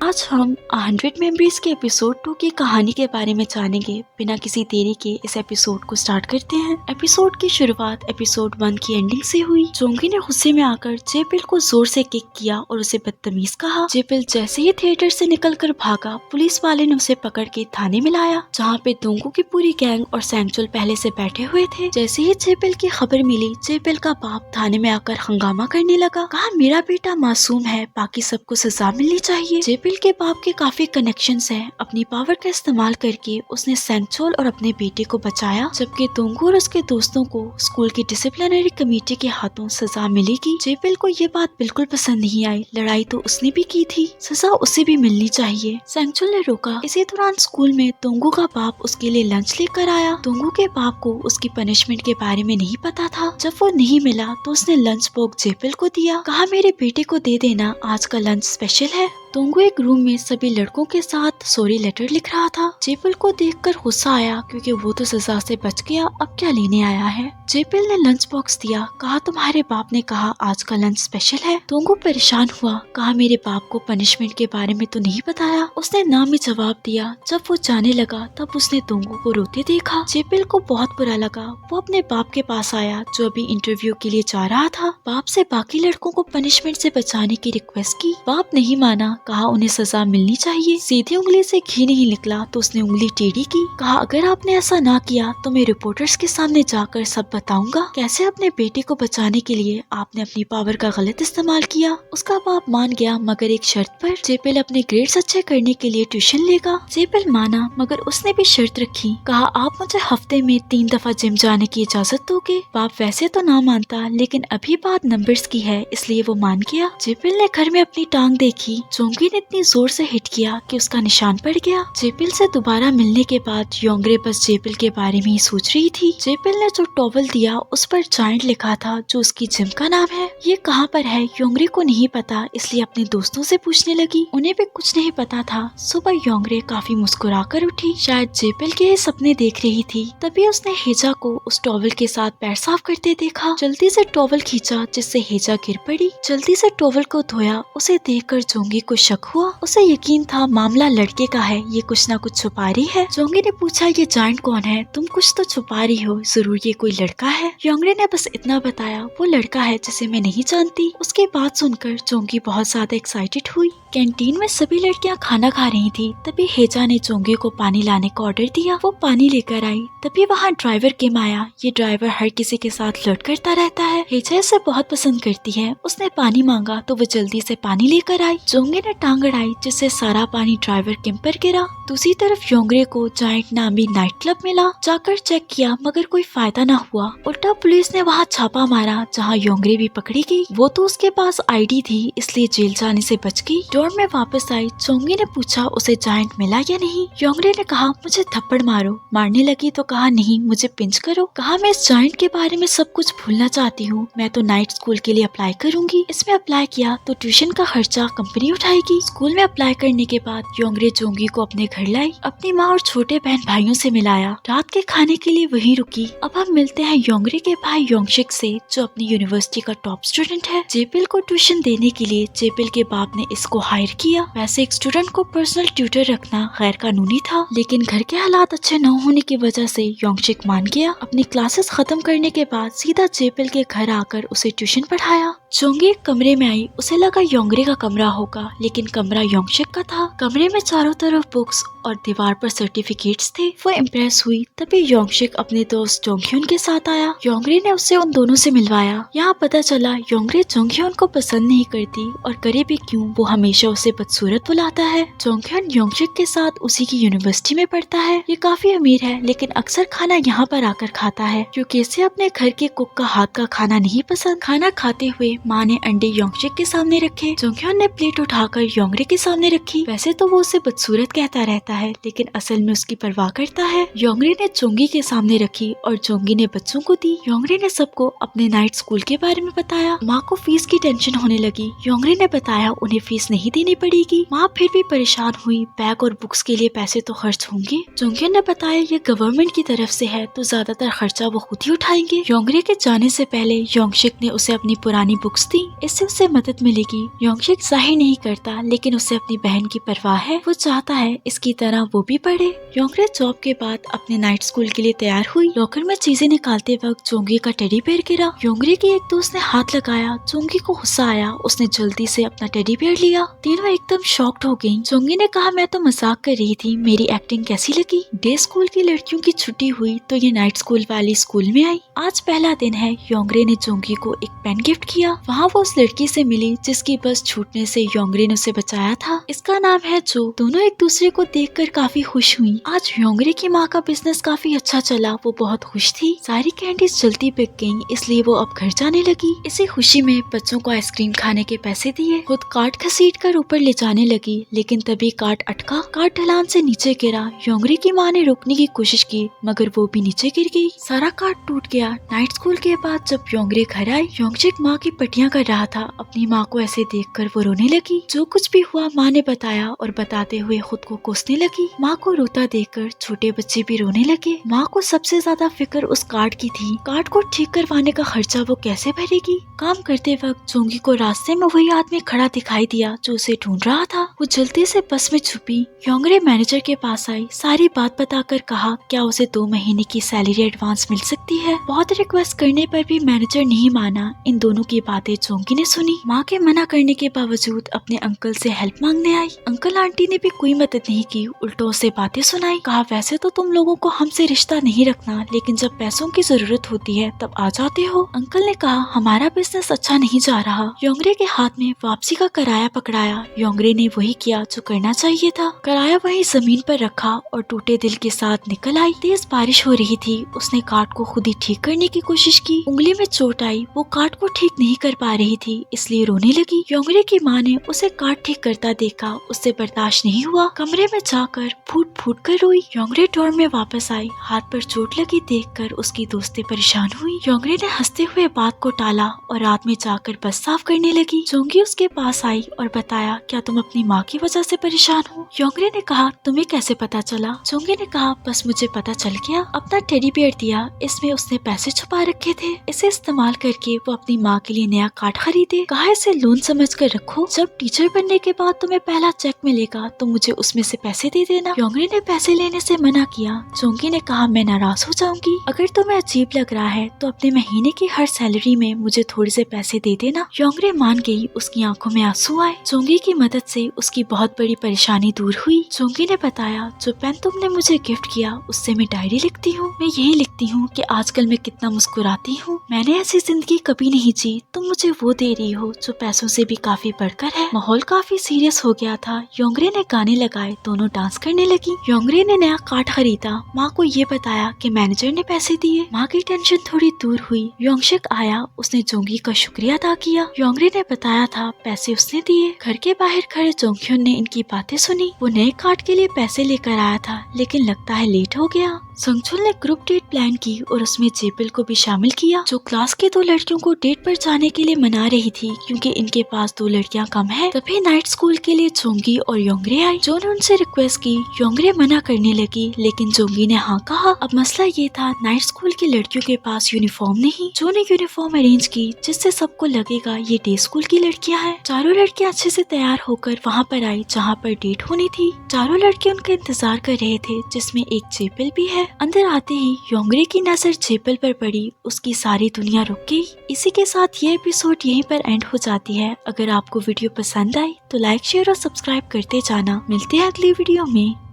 आज हम 100 मेमोरीज के एपिसोड 2 की कहानी के बारे में जानेंगे। बिना किसी देरी के इस एपिसोड को स्टार्ट करते हैं। एपिसोड की शुरुआत एपिसोड 1 की एंडिंग से हुई। जोंगी ने गुस्से में आकर जेपिल को जोर से किक किया और उसे बदतमीज कहा। जेपिल जैसे ही थिएटर से निकलकर भागा, पुलिस वाले ने उसे पकड़ के थाने में लाया, जहाँ पे दोंगू की पूरी गैंग और सैंगचुल पहले से बैठे हुए थे। जैसे ही जेपिल की खबर मिली, जेपिल का बाप थाने में आकर हंगामा करने लगा। कहा मेरा बेटा मासूम है, बाकी सबको सजा मिलनी चाहिए। जेपिल के बाप के काफी कनेक्शंस हैं। अपनी पावर का इस्तेमाल करके उसने सैंगचुल और अपने बेटे को बचाया, जबकि दोंगू और उसके दोस्तों को स्कूल की डिसिप्लिनरी कमेटी के हाथों सजा मिलेगी। जेपिल को ये बात बिल्कुल पसंद नहीं आई। लड़ाई तो उसने भी की थी, सजा उसे भी मिलनी चाहिए। सैंगचुल ने रोका। इसी दौरान स्कूल में दोंगू का बाप उसके लिए लंच लेकर आया। दोंगू के बाप को उसकी पनिशमेंट के बारे में नहीं पता था। जब वो नहीं मिला तो उसने लंच बॉक्स जेपिल को दिया। कहा मेरे बेटे को दे देना, आज का लंच स्पेशल है। दोंगू एक रूम में सभी लड़कों के साथ सॉरी लेटर लिख रहा था। जेपिल को देखकर गुस्सा आया, क्योंकि वो तो सजा से बच गया, अब क्या लेने आया है। जेपिल ने लंच बॉक्स दिया। कहा तुम्हारे बाप ने कहा आज का लंच स्पेशल है। दोंगू परेशान हुआ। कहा मेरे बाप को पनिशमेंट के बारे में तो नहीं बताया। उसने ना में जवाब दिया। जब वो जाने लगा तब उसने दोंगू को रोते देखा। जेपिल को बहुत बुरा लगा। वो अपने बाप के पास आया, जो अभी इंटरव्यू के लिए जा रहा था। बाप से बाकी लड़कों को पनिशमेंट से बचाने की रिक्वेस्ट की। बाप नहीं माना। कहा उन्हें सजा मिलनी चाहिए। सीधी उंगली से घी नहीं निकला तो उसने उंगली टेढ़ी की। कहा अगर आपने ऐसा ना किया तो मैं रिपोर्टर्स के सामने जाकर सब बताऊंगा, कैसे अपने बेटे को बचाने के लिए आपने अपनी पावर का गलत इस्तेमाल किया। उसका बाप मान गया, मगर एक शर्त पर। जेपिल अपने ग्रेड्स अच्छे करने के लिए ट्यूशन लेगा। जेपिल माना, मगर उसने भी शर्त रखी। कहा आप मुझे हफ्ते में 3 दफा जिम जाने की इजाजत दोगे। बाप वैसे तो ना मानता, लेकिन अभी बात नंबर्स की है, इसलिए वो मान गया। जेपिल ने घर में अपनी टांग देखी। जोंगी ने इतनी जोर से हिट किया कि उसका निशान पड़ गया। जेपिल से दोबारा मिलने के बाद योंगरे बस जेपिल के बारे में ही सोच रही थी। जेपिल ने जो टॉवल दिया उस पर जायंट लिखा था, जो उसकी जिम का नाम है। ये कहाँ पर है योंगरे को नहीं पता, इसलिए अपने दोस्तों से पूछने लगी। उन्हें भी कुछ नहीं पता था। सुबह योंगरे काफी मुस्कुराकर उठी। शायद जेपिल के सपने देख रही थी। तभी उसने हेजा को उस टॉवल के साथ पैर साफ करते देखा। जल्दी से टॉवल खींचा, जिससे हेजा गिर पड़ी। जल्दी से टॉवल को धोया। उसे देखकर जोंगी को शक हुआ। उसे यकीन था मामला लड़के का है, ये कुछ ना कुछ छुपा रही है। जोंगी ने पूछा ये जायंट कौन है, तुम कुछ तो छुपा रही हो, जरूर ये कोई लड़का है। योंगरे ने बस इतना बताया, वो लड़का है जिसे मैं नहीं जानती। उसकी बात सुनकर जोंगी बहुत ज्यादा एक्साइटेड हुई। कैंटीन में सभी लड़कियां खाना खा रही थी। तभी हेजा ने जोंगी को पानी लाने का ऑर्डर दिया। वो पानी लेकर आई। तभी वहाँ ड्राइवर केम आया। ये ड्राइवर हर किसी के साथ फ्लर्ट करता रहता है। हेजा इसे बहुत पसंद करती है। उसने पानी मांगा तो वो जल्दी से पानी लेकर आई। जोंगी ने टांग अड़ाई, जिससे सारा पानी ड्राइवर केम पर गिरा। दूसरी तरफ योंगरे को जायंट नामी नाइट क्लब मिला। जाकर चेक किया, मगर कोई फायदा न हुआ। उल्टा पुलिस ने वहाँ छापा मारा, जहाँ योंगरे भी पकड़ी गई। वो तो उसके पास आईडी थी, इसलिए जेल जाने से बच गई। डोर में वापस आई। जोंगी ने पूछा उसे जायंट मिला या नहीं। योंगरे ने कहा मुझे थप्पड़ मारो। मारने लगी तो कहा नहीं, मुझे पिंच करो। कहा मैं इस जायंट के बारे में सब कुछ भूलना चाहती हूँ। मैं तो नाइट स्कूल के लिए अप्लाई करूंगी। इसमें अप्लाई किया तो ट्यूशन का खर्चा कंपनी उठाएगी। स्कूल में अप्लाई करने के बाद योंगरे जोंगी को अपने घर लाई। अपनी माँ और छोटे बहन भाइयों से मिलाया। रात के खाने के लिए वहीं रुकी। अब हम मिलते हैं योंगरे के भाई योंगशिक से, जो अपनी यूनिवर्सिटी का टॉप स्टूडेंट है। जेपिल को ट्यूशन देने के लिए जेपिल के बाप ने इसको हायर किया। वैसे एक स्टूडेंट को पर्सनल ट्यूटर रखना गैर कानूनी था, लेकिन घर के हालात अच्छे न होने की वजह से योंगशिक मान गया। अपनी क्लासेस खत्म करने के बाद सीधा जेपिल के घर आकर उसे ट्यूशन पढ़ाया। जोंगी एक कमरे में आई। उसे लगा योंगरे का कमरा होगा, लेकिन कमरा योंगशिक का था। कमरे में चारों तरफ बुक्स और दीवार पर सर्टिफिकेट्स थे। वो इम्प्रेस हुई। तभी योंगशिक अपने दोस्त जोंगह्युन के साथ आया। योंगरे ने उसे उन दोनों से मिलवाया। यहाँ पता चला योंगरे जोंगह्युन को पसंद नहीं करती, और करे भी क्यों, वो हमेशा उसे बदसूरत बुलाता है। जोंगह्युन योंगशिक के साथ उसी की यूनिवर्सिटी में पढ़ता है। ये काफी अमीर है, लेकिन अक्सर खाना यहाँ पर आकर खाता है, क्योंकि इसे अपने घर के कुक का हाथ का खाना नहीं पसंद। खाना खाते हुए माँ ने अंडे योंगशिक के सामने रखे। जोंगह्युन ने प्लेट उठाकर योंगरे के सामने रखी। वैसे तो वो उसे बदसूरत कहता रहता है, लेकिन असल में उसकी परवाह करता है। योंगरे ने जोंगी के सामने रखी और जोंगी ने बच्चों को दी। योंगरे ने सबको अपने नाइट स्कूल के बारे में बताया। माँ को फीस की टेंशन होने लगी। योंगरे ने बताया उन्हें फीस नहीं देनी पड़ेगी। माँ फिर भी परेशान हुई। बैग और बुक्स के लिए पैसे तो खर्च होंगे। जोंग्योन ने बताया ये गवर्नमेंट की तरफ से है, तो ज्यादातर खर्चा वो खुद ही उठाएंगे। योंगरे के जाने से पहले योंगशिक ने उसे अपनी पुरानी बुक्स दी, इससे उसे मदद मिलेगी। योंगशिक जाहिर नहीं करता लेकिन उसे अपनी बहन की परवाह है। वो चाहता है इसकी तरह वो भी पढ़े। योंगरे जॉब के बाद अपने नाइट स्कूल के लिए तैयार हुई। लॉकर में चीजें निकालते वक्त जोंगी का टेडी बेयर गिरा। योंगरे की एक दोस्त ने हाथ लगाया। जोंगी को गुस्सा आया। उसने जल्दी से अपना टेडी बेयर लिया। तीनों एकदम शॉक्ड हो गयी। जोंगी ने कहा मैं तो मजाक कर रही थी, मेरी एक्टिंग कैसी लगी। डे स्कूल की लड़कियों की छुट्टी हुई तो ये नाइट स्कूल वाली स्कूल में आई। आज पहला दिन है। योंगरे ने जोंगी को एक पेन गिफ्ट किया। वहाँ वो उस लड़की से मिली जिसकी बस छूटने से योंगरे ने उसे बचाया था। इसका नाम है जो। दोनों एक दूसरे को देखकर काफी खुश हुई। आज योंगरे की माँ का बिजनेस काफी अच्छा चला। वो बहुत खुश थी। सारी कैंडीज जल्दी बिक गयी, इसलिए वो अब घर जाने लगी। इसी खुशी में बच्चों को आइसक्रीम खाने के पैसे दिए। खुद कार्ट घसीट कर ऊपर ले जाने लगी, लेकिन तभी कार्ट अटका। कार्ट ढलान से नीचे गिरा। योंगरे की माँ ने रोकने की कोशिश की मगर वो भी नीचे गिर गई। सारा कार्ट टूट गया। नाइट स्कूल के बाद जब योंगरे घर आई, योंगशिक माँ की पट्टियाँ कर रहा था। अपनी माँ को ऐसे देखकर वो रोने लगी। जो कुछ भी हुआ माँ ने बताया और बताते हुए खुद को कोसने लगी। माँ को रोता देखकर छोटे बच्चे भी रोने लगे। माँ को सबसे ज्यादा फिक्र उस कार्ड की थी। कार्ड को ठीक करवाने का खर्चा वो कैसे भरेगी। काम करते वक्त जोंगी को रास्ते में वही आदमी खड़ा दिखाई दिया जो उसे ढूंढ रहा था। वो जल्दी से बस में छुपी। योंगरे मैनेजर के पास आई। सारी बात बताकर कहा क्या उसे 2 महीने की सैलरी एडवांस मिल सकती है। बहुत रिक्वेस्ट करने पर भी मैनेजर नहीं माना। इन दोनों की बातें जोंगी ने सुनी। माँ के मना करने के बावजूद अपने अंकल से हेल्प मांगने आई। अंकल आंटी ने भी कोई मदद नहीं की, उल्टों से बातें सुनाई। कहा वैसे तो तुम लोगों को हमसे रिश्ता नहीं रखना, लेकिन जब पैसों की जरूरत होती है तब आ जाते हो। अंकल ने कहा हमारा बिजनेस अच्छा नहीं जा रहा। योंगरे के हाथ में वापसी का किराया पकड़ाया। योंगरे ने वही किया जो करना चाहिए था। किराया वही जमीन पर रखा और टूटे दिल के साथ निकल आई। तेज बारिश हो रही थी। उसने कार्ड को खुद ही ठीक करने की कोशिश की। उंगली में चोट आई। वो कार्ड को ठीक नहीं कर पा रही थी, इसलिए रोने लगी। योंगरे की माँ ने उसे कार्ड ठीक करता देखा। उससे बर्दाश्त नहीं हुआ। कमरे में जाकर फूट फूट कर रोई। योंगरे डॉर्म में वापस आई। हाथ पर चोट लगी देखकर उसकी दोस्तें परेशान हुई। योंगरे ने हंसते हुए बात को टाला और रात में जाकर बस साफ करने लगी। जोंगी उसके पास आई और बताया क्या तुम अपनी माँ की वजह से परेशान हो। योंगरे ने कहा तुम्हें कैसे पता चला। जोंगी ने कहा बस मुझे पता चल गया। अपना टेडी बेयर दिया। इसमें उसने पैसे छुपा रखे थे। इसे इस्तेमाल करके वो अपनी माँ के लिए नया कार्ड खरीदे। कहा इसे लोन समझ कर रखो, जब टीचर बनने के बाद तुम्हें पहला चेक मिलेगा तो मुझे उसमें से पैसे दे देना। योंगरे ने पैसे लेने से मना किया। जोंगी ने कहा मैं नाराज हो जाऊंगी। अगर तुम्हें अजीब लग रहा है तो अपने महीने की हर सैलरी में मुझे थोड़े से पैसे दे देना। योंगरे मान गई। उसकी आंखों में आंसू आए। जोंगी की मदद से उसकी बहुत बड़ी परेशानी दूर हुई। जोंगी ने बताया जो पेन तुमने मुझे गिफ्ट किया उससे मैं डायरी लिखती हूँ। मैं यही लिखती हूँ कि आजकल मैं कितना मुस्कुराती हूँ। मैंने ऐसी जिंदगी कभी नहीं जी। तुम मुझे वो दे रही हो जो पैसों से भी काफी बढ़कर है। माहौल काफी सीरियस हो गया था। योंगरे ने गाने लगाए। दोनों डांस करने लगी। योंगरे ने नया कार्ड खरीदा। माँ को ये बताया कि मैनेजर ने पैसे दिए। माँ की टेंशन थोड़ी दूर हुई। योंगशिक आया। उसने जोंगी का शुक्रिया अदा किया। योंगरे ने बताया था पैसे उसने दिए। घर के बाहर खड़े जोंगह्युन ने इनकी बातें सुनी। वो नए कार्ड के लिए पैसे लेकर आया था, लेकिन लगता है लेट हो गया। संगचुल ने ग्रुप डेट प्लान की और उसमें जेपिल को भी शामिल किया, जो क्लास के 2 लड़कियों को डेट पर जाने के लिए मना रही थी क्योंकि इनके पास 2 लड़कियां कम है। तभी नाइट स्कूल के लिए जोंगी और योंगरे आई। जो ने उनसे रिक्वेस्ट की। योंगरे मना करने लगी, लेकिन जोंगी ने हाँ कहा। अब मसला ये था नाइट स्कूल की लड़कियों के पास यूनिफॉर्म नहीं। जो ने यूनिफॉर्म अरेंज की जिससे सबको लगेगा ये डे स्कूल की लड़कियां हैं। चारों लड़कियां अच्छे से तैयार होकर वहाँ पर आई जहाँ पर डेट होनी थी। चारों लड़के उनका इंतजार कर रहे थे, जिसमें एक जेपिल भी है। अंदर आते ही योंगरे की नजर जेपिल पर पड़ी। उसकी सारी दुनिया रुक गई। इसी के साथ ये एपिसोड यहीं पर एंड हो जाती है। अगर आपको वीडियो पसंद आई तो लाइक शेयर और सब्सक्राइब करते जाना। मिलते हैं अगली वीडियो में।